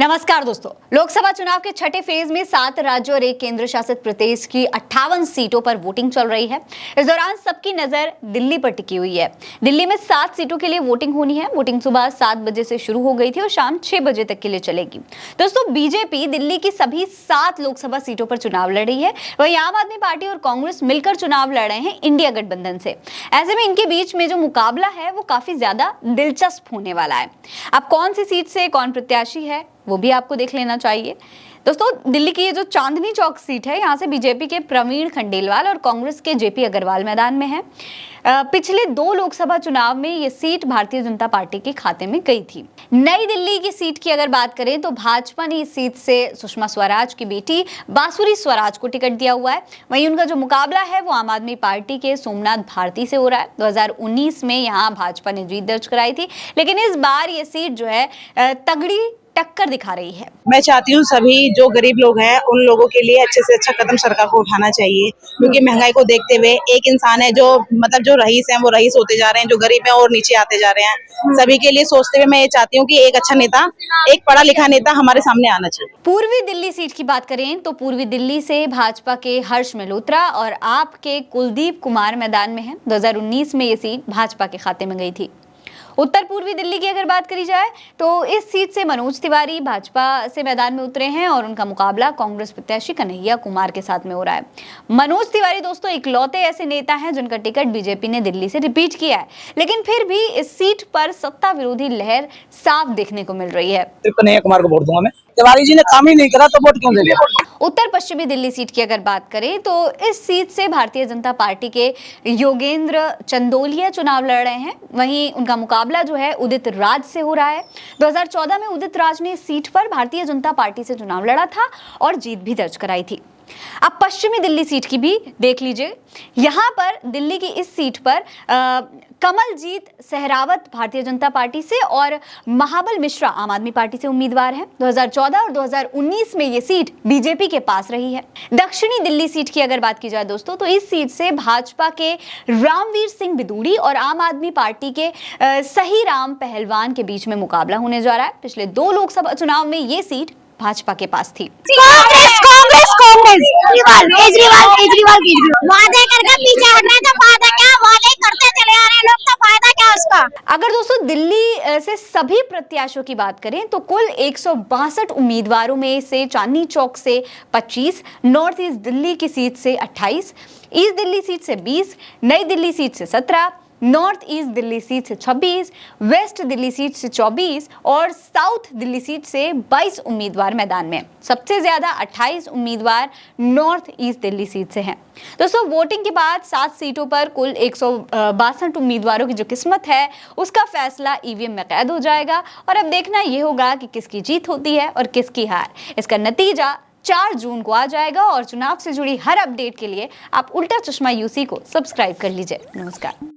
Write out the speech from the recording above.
नमस्कार दोस्तों, लोकसभा चुनाव के छठे फेज में 7 राज्यों और एक केंद्र शासित प्रदेश की 58 सीटों पर वोटिंग चल रही है। इस दौरान सबकी नजर दिल्ली पर टिकी हुई है। दिल्ली में 7 सीटों के लिए वोटिंग होनी है। वोटिंग सुबह 7 बजे से शुरू हो गई थी और शाम 6 बजे तक के लिए चलेगी। दोस्तों, बीजेपी दिल्ली की सभी 7 लोकसभा सीटों पर चुनाव लड़ रही है। वहीं आम आदमी पार्टी और कांग्रेस मिलकर चुनाव लड़ रहे हैं इंडिया गठबंधन से। ऐसे में इनके बीच में जो मुकाबला है वो काफी ज्यादा दिलचस्प होने वाला है। अब कौन सी सीट से कौन प्रत्याशी है वो भी आपको देख लेना चाहिए। दोस्तों, दिल्ली की ये जो चांदनी चौक सीट है, यहाँ से बीजेपी के प्रवीण खंडेलवाल और कांग्रेस के जेपी अग्रवाल मैदान में है। पिछले 2 लोकसभा चुनाव में ये सीट भारतीय जनता पार्टी के खाते में गई थी। नई दिल्ली की सीट की अगर बात करें तो भाजपा ने इस सीट से सुषमा स्वराज की बेटी बांसुरी स्वराज को टिकट दिया हुआ है। वहीं उनका जो मुकाबला है वो आम आदमी पार्टी के सोमनाथ भारती से हो रहा है। 2019 में यहाँ भाजपा ने जीत दर्ज कराई थी, लेकिन इस बार ये सीट जो है तगड़ी टक्कर दिखा रही है। मैं चाहती हूँ सभी जो गरीब लोग हैं उन लोगों के लिए अच्छे से अच्छा कदम सरकार को उठाना चाहिए, क्योंकि महंगाई को देखते हुए एक इंसान है जो जो रईस हैं वो रईस होते जा रहे हैं, जो गरीब हैं और नीचे आते जा रहे हैं। सभी के लिए सोचते हुए मैं ये चाहती हूँ कि एक अच्छा नेता, एक पढ़ा लिखा नेता हमारे सामने आना चाहिए। पूर्वी दिल्ली सीट की बात करें तो पूर्वी दिल्ली से भाजपा के हर्ष मल्होत्रा और आप के कुलदीप कुमार मैदान में है। 2019 में ये सीट भाजपा के खाते में गई थी। उत्तर पूर्वी दिल्ली की अगर बात करी जाए तो इस सीट से मनोज तिवारी भाजपा से मैदान में उतरे हैं और उनका मुकाबला कांग्रेस प्रत्याशी कन्हैया कुमार के साथ में हो रहा है। मनोज तिवारी दोस्तों इकलौते ऐसे नेता हैं जिनका टिकट बीजेपी ने दिल्ली से रिपीट किया है, लेकिन फिर भी इस सीट पर सत्ता विरोधी लहर साफ देखने को मिल रही है। कन्हैया कुमार को वोट दूंगा मैं। तिवारी जी ने काम ही नहीं करा तो वोट क्यों दे दिया। उत्तर पश्चिमी दिल्ली सीट की अगर बात करें तो इस सीट से भारतीय जनता पार्टी के योगेंद्र चंदोलिया चुनाव लड़ रहे हैं। वहीं उनका मुकाबला जो है उदित राज से हो रहा है। 2014 में उदित राज ने इस सीट पर भारतीय जनता पार्टी से चुनाव लड़ा था और जीत भी दर्ज कराई थी। अब पश्चिमी दिल्ली सीट की भी देख लीजिए। यहाँ पर दिल्ली की इस सीट पर कमलजीत सहरावत भारतीय जनता पार्टी से और महाबल मिश्रा आम आदमी पार्टी से उम्मीदवार हैं। 2014 और 2019 में ये सीट बीजेपी के पास रही है। दक्षिणी दिल्ली सीट की अगर बात की जाए दोस्तों तो इस सीट से भाजपा के रामवीर सिंह बिदूड़ी और आम आदमी पार्टी के सही राम पहलवान के बीच में मुकाबला होने जा रहा है। पिछले 2 लोकसभा चुनाव में ये सीट भाजपा के पास थी। कांग्रेस कांग्रेस कांग्रेस केजरीवाल वादे करके पीछे हटने का फायदा क्या, वादे करते चले आ रहे हैं लोग, तो फायदा क्या उसका। अगर दोस्तों दिल्ली से सभी प्रत्याशियों की बात करें तो कुल 162 उम्मीदवारों में से चांदनी चौक से 25, नॉर्थ ईस्ट दिल्ली की सीट से 28, ईस्ट दिल्ली सीट से 20, नई दिल्ली सीट से 17, नॉर्थ ईस्ट दिल्ली सीट से 26, वेस्ट दिल्ली सीट से 24 और साउथ दिल्ली सीट से 22 उम्मीदवार मैदान में। सबसे ज्यादा 28 उम्मीदवार नॉर्थ ईस्ट दिल्ली सीट से हैं। दोस्तों, वोटिंग के बाद 7 सीटों पर कुल 162 उम्मीदवारों की जो किस्मत है उसका फैसला ईवीएम में कैद हो जाएगा और अब देखना यह होगा कि किसकी जीत होती है और किसकी हार। इसका नतीजा 4 जून को आ जाएगा और चुनाव से जुड़ी हर अपडेट के लिए आप उल्टा चश्मा यूसी को सब्सक्राइब कर लीजिए। नमस्कार।